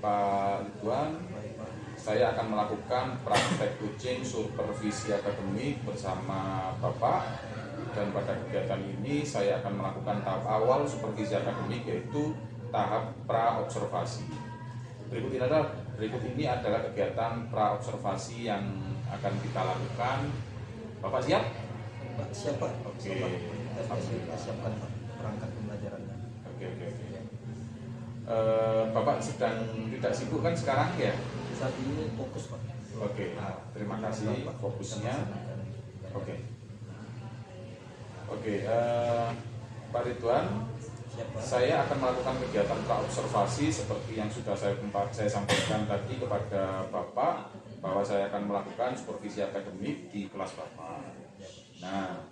Pak Ridwan, saya akan melakukan praktek coaching supervisi akademik bersama Bapak. Dan pada kegiatan ini saya akan melakukan tahap awal supervisi akademik, yaitu tahap pra-observasi. Berikut ini adalah kegiatan pra-observasi yang akan kita lakukan. Bapak siap? Siap Pak. Oke. Kita siapkan perangkat pembelajarannya. Oke. Bapak sedang tidak sibuk kan sekarang ya? Saat ini fokus Pak. Oke. Terima kasih fokusnya. Oke. Pak Ridwan, saya akan melakukan kegiatan pra-observasi seperti yang sudah saya sampaikan tadi kepada Bapak, bahwa saya akan melakukan supervisi akademik di kelas Bapak. Nah,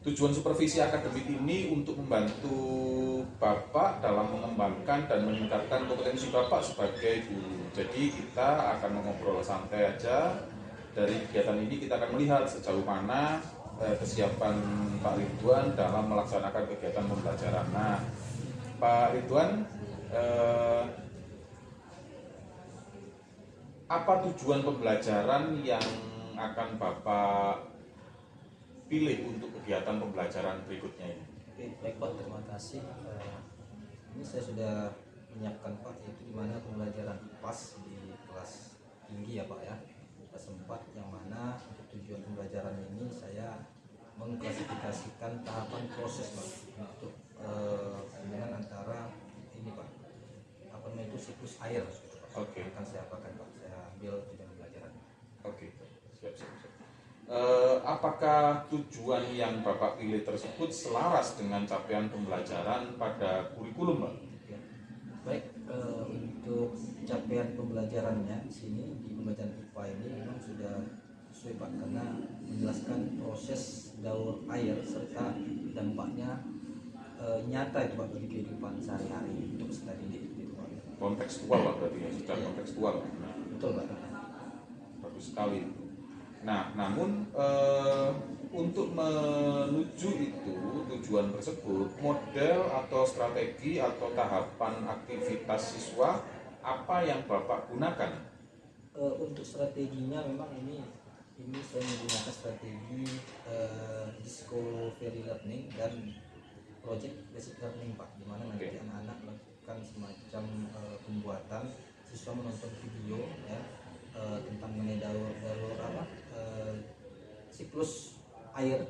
tujuan supervisi akademik ini untuk membantu Bapak dalam mengembangkan dan meningkatkan kompetensi Bapak sebagai guru. Jadi kita akan mengobrol santai aja. Dari kegiatan ini kita akan melihat sejauh mana kesiapan Pak Ridwan dalam melaksanakan kegiatan pembelajaran. Nah, Pak Ridwan, apa tujuan pembelajaran yang akan Bapak pilih untuk kegiatan pembelajaran berikutnya ini? Oke, baik Pak, terima kasih. Ini saya sudah menyiapkan Pak, yaitu di mana pembelajaran IPAS di kelas tinggi ya Pak ya, kelas 4, yang mana untuk tujuan pembelajaran ini saya mengklasifikasikan tahapan proses Pak untuk hubungan antara ini Pak, apa namanya itu, siklus air. Oke. Akan saya apakan Pak, saya ambil tujuan pembelajaran. Oke, siap. Apakah tujuan yang Bapak pilih tersebut selaras dengan capaian pembelajaran pada kurikulum, Pak? Ya. Baik, untuk capaian pembelajarannya di sini di pembelajaran IPA ini memang sudah sesuai Pak, karena menjelaskan proses daur air serta dampaknya nyata itu Pak bagi kehidupan sehari-hari untuk peserta didik itu Pak. Kontekstual Pak, berarti ya, sudah kontekstual. Betul Pak. Bagus sekali. Nah, namun untuk menuju itu tujuan tersebut, model atau strategi atau tahapan aktivitas siswa apa yang Bapak gunakan? Untuk strateginya memang ini saya menggunakan strategi discovery learning dan project basic learning Pak, di mana nanti anak-anak melakukan semacam pembuatan, siswa menonton video ya tentang mengenai daur siklus air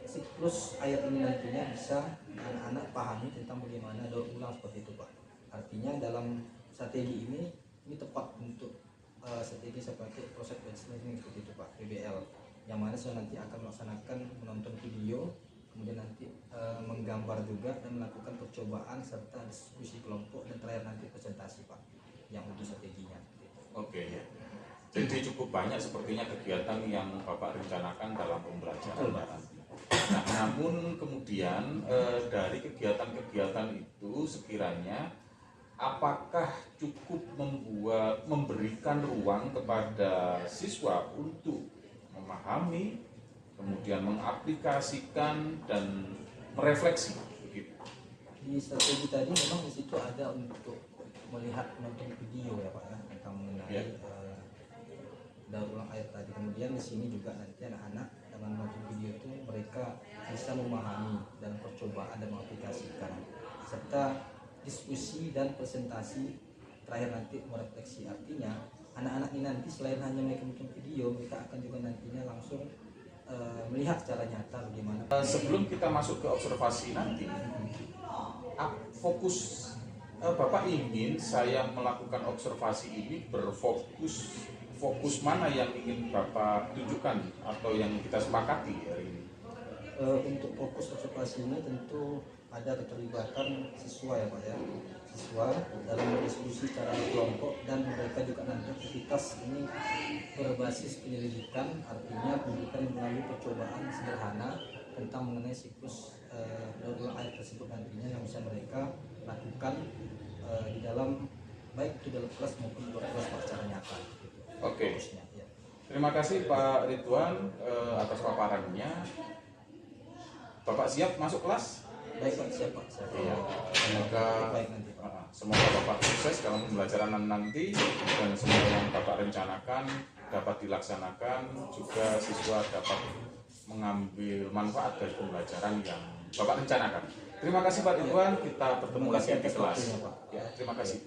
siklus air ini nantinya bisa anak-anak pahami tentang bagaimana daur ulang seperti itu Pak. Artinya dalam strategi ini tepat untuk strategi seperti proses based learning seperti itu Pak, PBL, yang mana saya nanti akan melaksanakan menonton video, kemudian nanti menggambar juga dan melakukan percobaan serta diskusi kelompok, dan terakhir nanti presentasi Pak yang untuk strateginya. Oke. Jadi cukup banyak sepertinya kegiatan yang Bapak rencanakan dalam pembelajaran. Nah, namun kemudian dari kegiatan-kegiatan itu sekiranya apakah cukup memberikan ruang kepada siswa untuk memahami, kemudian mengaplikasikan dan merefleksi begitu? Di strategi tadi memang di situ ada untuk melihat, menonton video ya Pak ya, tentang mengenai daur ulang air tadi. Kemudian di sini juga nanti anak-anak dengan menonton video itu mereka bisa memahami dan percobaan dan mengaplikasikan, serta diskusi dan presentasi terakhir nanti merefleksi. Artinya anak-anak ini nanti selain hanya mereka menonton video, mereka akan juga nantinya langsung melihat secara nyata bagaimana. Sebelum kita masuk ke observasi nanti, fokus Bapak ingin saya melakukan observasi ini fokus mana yang ingin Bapak tunjukkan atau yang kita sepakati hari ini? Untuk fokus observasi ini tentu ada keterlibatan siswa ya Pak ya, siswa dalam berdiskusi secara kelompok, dan mereka juga nanti aktivitas ini berbasis penyelidikan, artinya pendidikan melalui percobaan sederhana tentang mengenai siklus daur ulang air tersebut nantinya yang bisa mereka lakukan di dalam, baik itu dalam kelas maupun luar kelas Pak, secara nyata. Oke. Ya. Terima kasih Pak Ridwan atas paparannya. Bapak siap masuk kelas? Baik Pak, siap Pak. Siap. Iya, semoga Baik nanti Pak. semoga Bapak sukses dalam pembelajaran nanti, dan semua yang Bapak rencanakan dapat dilaksanakan, juga siswa dapat mengambil manfaat dari pembelajaran yang Bapak rencanakan. Terima kasih Pak Ridwan, kita bertemu lagi di kelas. Ya, terima kasih.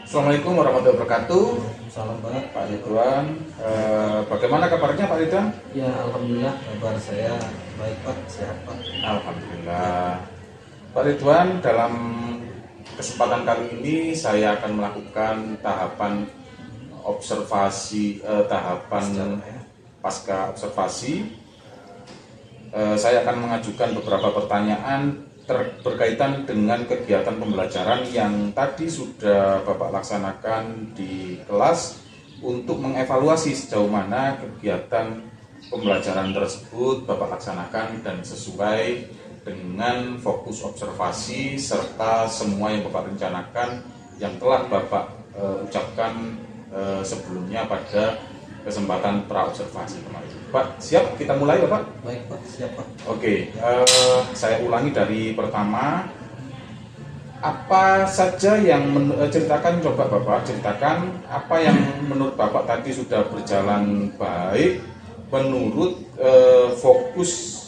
Assalamualaikum warahmatullahi wabarakatuh. Salam Pak. Pak Ridwan, bagaimana kabarnya Pak Ridwan? Ya alhamdulillah kabar saya baik Pak, sehat Pak. Alhamdulillah. Pak Ridwan, dalam kesempatan kali ini saya akan melakukan tahapan observasi, pasca observasi. Saya akan mengajukan beberapa pertanyaan berkaitan dengan kegiatan pembelajaran yang tadi sudah Bapak laksanakan di kelas, untuk mengevaluasi sejauh mana kegiatan pembelajaran tersebut Bapak laksanakan dan sesuai dengan fokus observasi serta semua yang Bapak rencanakan yang telah Bapak ucapkan sebelumnya pada kesempatan pra-observasi kemarin. Pak, siap? Kita mulai Bapak? Baik Pak, siap Pak. Oke, saya ulangi dari pertama. Apa saja yang ceritakan, coba Bapak ceritakan apa yang menurut Bapak tadi sudah berjalan baik menurut fokus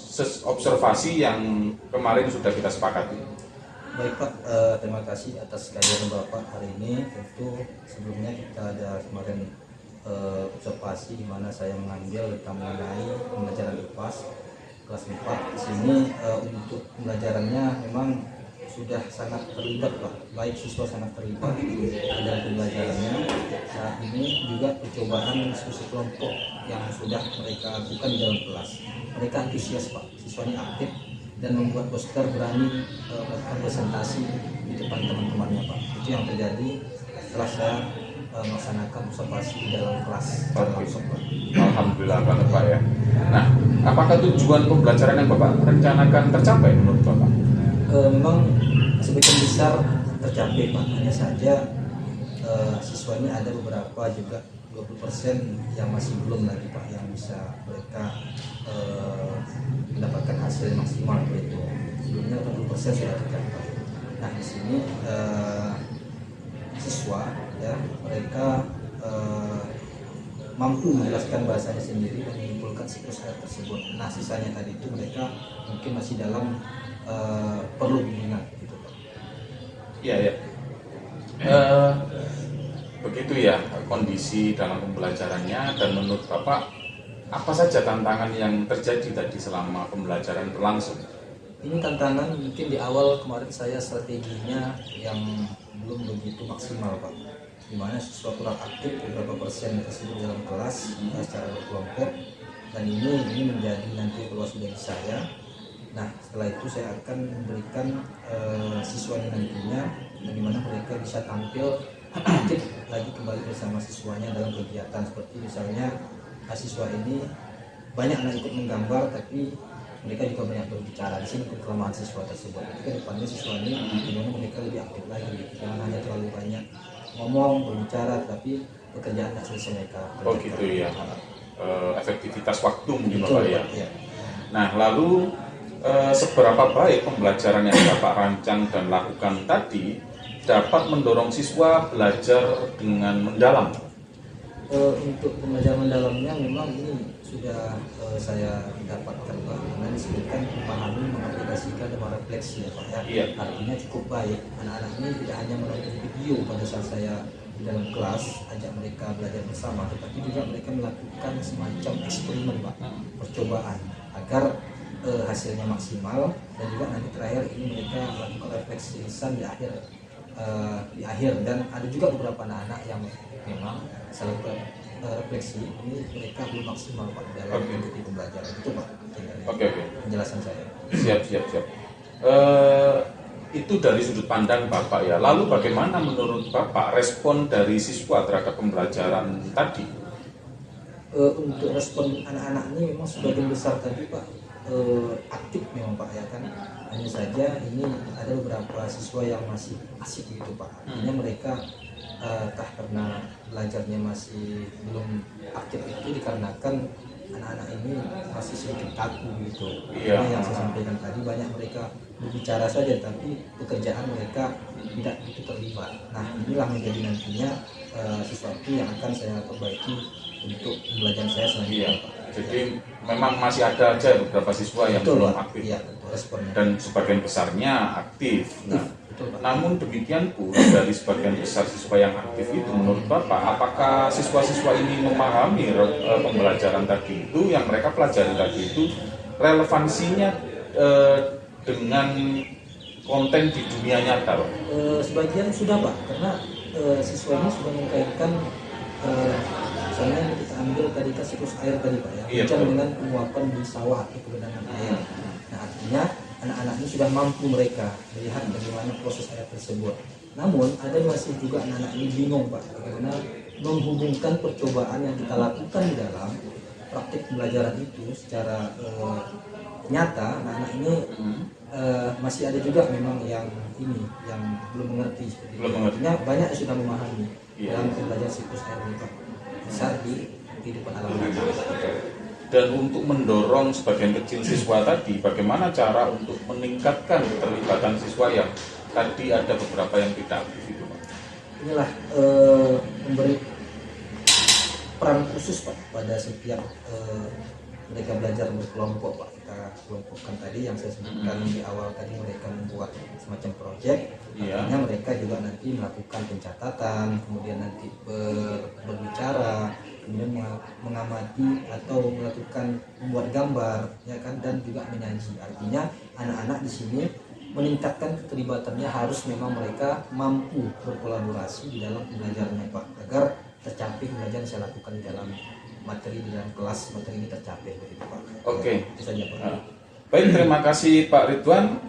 observasi yang kemarin sudah kita sepakati. Baik Pak, terima kasih atas kehadiran Bapak hari ini. Tentu sebelumnya kita ada kemarin observasi di mana saya mengambil tentang mengenai pembelajaran IPAS kelas 4. Di sini untuk pembelajarannya memang sudah sangat terlibat Pak, baik siswa sangat terlibat dalam pembelajarannya. Saat ini juga percobaan diskusi kelompok yang sudah mereka lakukan di dalam kelas. Mereka antusias Pak, siswanya aktif dan membuat poster, berani melakukan presentasi di depan teman-temannya Pak. Itu yang terjadi setelah saya melaksanakan observasi di dalam kelas. Alhamdulillah banget Pak ya. Nah, apakah tujuan pembelajaran yang Bapak rencanakan tercapai menurut Bapak? Memang sebagian besar tercapai Pak, hanya saja siswanya ada beberapa juga 20% yang masih belum lagi Pak, yang bisa mereka mendapatkan hasil maksimal itu. Sebelumnya 20% sudah tercapai. Nah di sini siswa ya mereka mampu menjelaskan bahasanya sendiri dan menyimpulkan siklus air tersebut. Nah sisanya tadi itu mereka mungkin masih dalam perlu bimbingan gitu Pak. Iya ya. Begitu ya kondisi dalam pembelajarannya, dan menurut Bapak apa saja tantangan yang terjadi tadi selama pembelajaran berlangsung? Ini tantangan mungkin di awal kemarin saya strateginya yang belum begitu maksimal Pak, dimana siswa kurang aktif beberapa persen tersebut dalam kelas secara berkelompok, dan ini menjadi nanti evaluasi dari saya. Nah setelah itu saya akan memberikan siswanya nantinya bagaimana mereka bisa tampil aktif lagi kembali bersama siswanya dalam kegiatan, seperti misalnya siswa ini banyak anak ikut menggambar tapi mereka juga banyak berbicara. Di sini kelemahan siswa tersebut. Ke depannya siswa ini bagaimana mereka lebih aktif lagi, jangan hanya terlalu banyak ngomong berbicara tapi pekerjaan tak selesai mereka. Oh gitu ya, efektivitas waktu mungkin Betul, Bapak ya. ya. Nah lalu seberapa baik pembelajaran yang Bapak rancang dan lakukan tadi dapat mendorong siswa belajar dengan mendalam? Untuk pembelajaran mendalamnya memang ini sudah saya dapatkan Pak, karena disebutkan memahami, mengaplikasikan dan merefleksi ya Pak ya. Iya. Artinya cukup baik. Anak-anak ini tidak hanya menonton video pada saat saya di dalam kelas ajak mereka belajar bersama, tetapi juga mereka melakukan semacam eksperimen Pak, percobaan agar hasilnya maksimal, dan juga nanti terakhir ini mereka melakukan refleksi lisan di akhir, dan ada juga beberapa anak-anak yang memang selalu refleksi ini mereka belum maksimal Pak dalam mengikuti pembelajaran itu Pak. Oke. Penjelasan saya. Siap. Itu dari sudut pandang Bapak ya. Lalu bagaimana menurut Bapak respon dari siswa terhadap pembelajaran tadi? Untuk respon anak-anak ini memang sebagian besar tadi Pak aktif memang Pak ya kan. Hanya saja ini ada beberapa siswa yang masih asik gitu Pak. Artinya mereka karena belajarnya masih belum aktif itu dikarenakan anak-anak ini masih sedikit kaku gitu. Iya. Ini yang saya sampaikan tadi, banyak mereka berbicara saja tapi pekerjaan mereka tidak begitu terlibat. Nah, inilah menjadi nantinya sesuatu yang akan saya perbaiki untuk pembelajaran saya selanjutnya, Iya. Pak. Jadi memang masih ada aja beberapa siswa yang Betul, belum Pak. aktif Iya, betul, responnya. dan sebagian besarnya aktif. Nah, Betul, Pak. namun demikian pun dari sebagian besar siswa yang aktif itu, menurut Bapak, apakah siswa-siswa ini memahami pembelajaran tadi itu yang mereka pelajari tadi itu relevansinya dengan konten di dunia nyata, Pak? Sebagian sudah, Pak, karena siswa ini sudah mengkaitkan misalnya yang kita ambil tadi kan siklus air tadi, Pak, ya, Iya, hujan betul. dengan penguapan di sawah atau kegenangan air. Nah, artinya anak-anak ini sudah mampu mereka melihat bagaimana proses air tersebut. Namun ada masih juga anak-anak ini bingung, Pak, bagaimana menghubungkan percobaan yang kita lakukan di dalam praktik pembelajaran itu secara nyata. Anak-anak ini masih ada juga memang yang belum mengerti seperti Belum itu. mengerti. Artinya banyak yang sudah memahami Iya. dalam pembelajaran siklus air ini, Pak, besar di kehidupan alam nyata. Dan untuk mendorong sebagian kecil siswa tadi, bagaimana cara untuk meningkatkan keterlibatan siswa yang tadi ada beberapa yang tidak aktif itu, Pak? Inilah memberi peran khusus, Pak, pada setiap mereka belajar berkelompok, Pak. Kita kelompokkan tadi yang saya sebutkan di awal tadi, mereka membuat semacam proyek. Iya. Artinya mereka juga nanti melakukan pencatatan, kemudian nanti berbicara, kemudian mengamati atau melakukan membuat gambar, ya kan, dan juga menyaji. Artinya anak-anak di sini meningkatkan keterlibatannya harus memang mereka mampu berkolaborasi di dalam pembelajarannya, Pak, agar tercapai pembelajaran yang saya lakukan di dalam materi, di dalam kelas materi ini tercapai, begitu, Pak. Oke. Itu saja, Pak. Baik, terima kasih Pak Ridwan.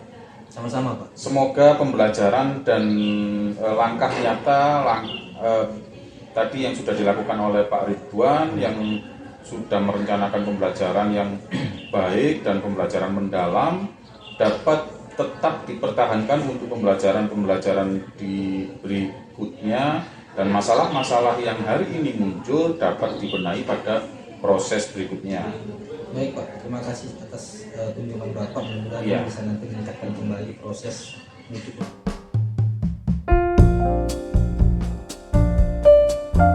Sama-sama, Pak. Semoga pembelajaran dan langkah nyata tadi yang sudah dilakukan oleh Pak Ridwan, yang sudah merencanakan pembelajaran yang baik dan pembelajaran mendalam, dapat tetap dipertahankan untuk pembelajaran-pembelajaran di berikutnya, dan masalah-masalah yang hari ini muncul dapat dibenahi pada proses berikutnya. Baik, Pak, terima kasih atas kunjungan Bapak. Mudah-mudahan Iya. bisa nanti meningkatkan kembali proses untuk